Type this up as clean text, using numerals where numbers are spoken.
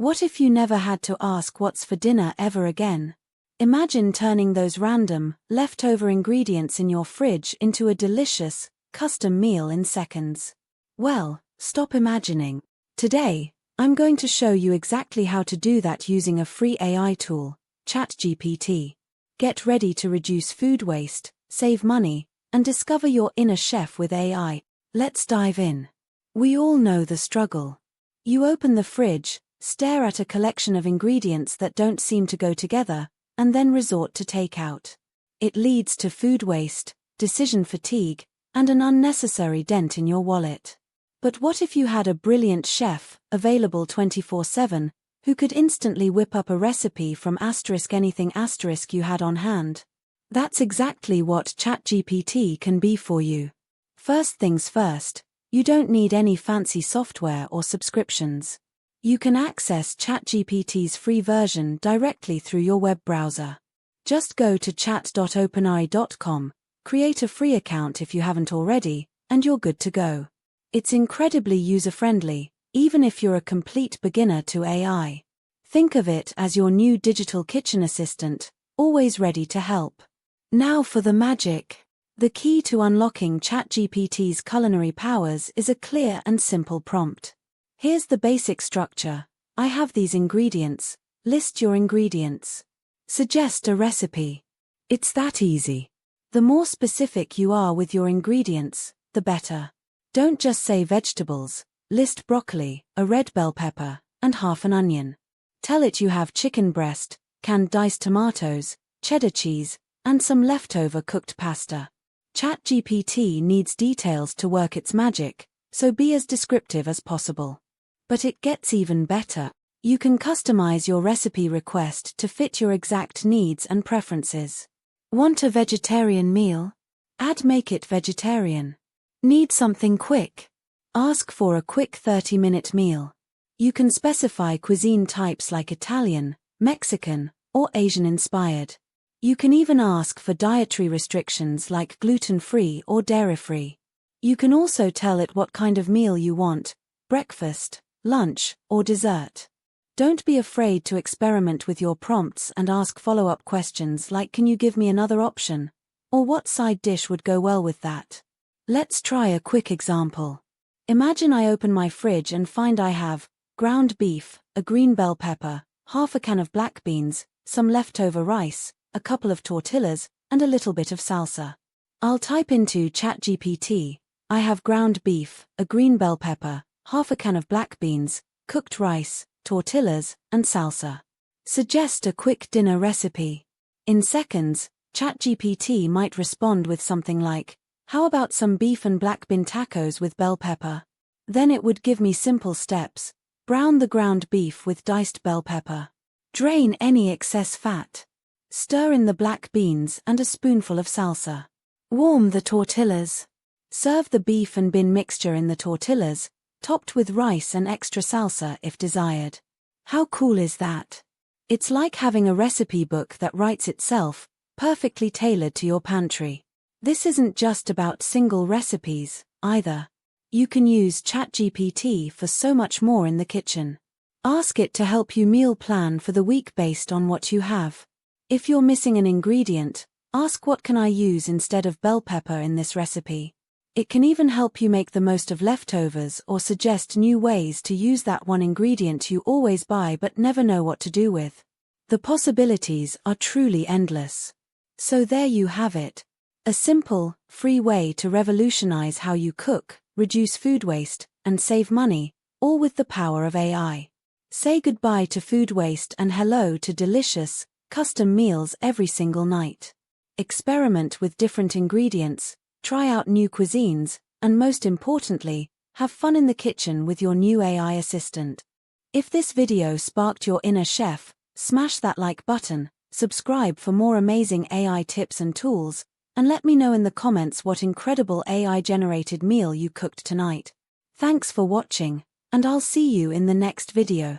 What if you never had to ask what's for dinner ever again? Imagine turning those random, leftover ingredients in your fridge into a delicious, custom meal in seconds. Well, stop imagining. Today, I'm going to show you exactly how to do that using a free AI tool, ChatGPT. Get ready to reduce food waste, save money, and discover your inner chef with AI. Let's dive in. We all know the struggle. You open the fridge, stare at a collection of ingredients that don't seem to go together, and then resort to takeout. It leads to food waste, decision fatigue, and an unnecessary dent in your wallet. But what if you had a brilliant chef, available 24/7, who could instantly whip up a recipe from anything you had on hand? That's exactly what ChatGPT can be for you. First things first, you don't need any fancy software or subscriptions. You can access ChatGPT's free version directly through your web browser. Just go to chat.openai.com, create a free account if you haven't already, and you're good to go. It's incredibly user-friendly, even if you're a complete beginner to AI. Think of it as your new digital kitchen assistant, always ready to help. Now for the magic. The key to unlocking ChatGPT's culinary powers is a clear and simple prompt. Here's the basic structure. I have these ingredients. List your ingredients. Suggest a recipe. It's that easy. The more specific you are with your ingredients, the better. Don't just say vegetables. List broccoli, a red bell pepper, and half an onion. Tell it you have chicken breast, canned diced tomatoes, cheddar cheese, and some leftover cooked pasta. ChatGPT needs details to work its magic, so be as descriptive as possible. But it gets even better. You can customize your recipe request to fit your exact needs and preferences. Want a vegetarian meal? Make it vegetarian. Need something quick? Ask for a quick 30-minute meal. You can specify cuisine types like Italian, Mexican, or Asian-inspired. You can even ask for dietary restrictions like gluten-free or dairy-free. You can also tell it what kind of meal you want, breakfast, lunch, or dessert. Don't be afraid to experiment with your prompts and ask follow-up questions like, can you give me another option? Or what side dish would go well with that? Let's try a quick example. Imagine I open my fridge and find I have ground beef, a green bell pepper, half a can of black beans, some leftover rice, a couple of tortillas, and a little bit of salsa. I'll type into ChatGPT, I have ground beef, a green bell pepper, half a can of black beans, cooked rice, tortillas, and salsa. Suggest a quick dinner recipe. In seconds, ChatGPT might respond with something like, how about some beef and black bean tacos with bell pepper? Then it would give me simple steps. Brown the ground beef with diced bell pepper. Drain any excess fat. Stir in the black beans and a spoonful of salsa. Warm the tortillas. Serve the beef and bean mixture in the tortillas, topped with rice and extra salsa if desired. How cool is that? It's like having a recipe book that writes itself, perfectly tailored to your pantry. This isn't just about single recipes, either. You can use ChatGPT for so much more in the kitchen. Ask it to help you meal plan for the week based on what you have. If you're missing an ingredient, ask what can I use instead of bell pepper in this recipe. It can even help you make the most of leftovers or suggest new ways to use that one ingredient you always buy but never know what to do with. The possibilities are truly endless. So there you have it. A simple, free way to revolutionize how you cook, reduce food waste, and save money, all with the power of AI. Say goodbye to food waste and hello to delicious, custom meals every single night. Experiment with different ingredients, try out new cuisines, and most importantly, have fun in the kitchen with your new AI assistant. If this video sparked your inner chef, smash that like button, subscribe for more amazing AI tips and tools, and let me know in the comments what incredible AI-generated meal you cooked tonight. Thanks for watching, and I'll see you in the next video.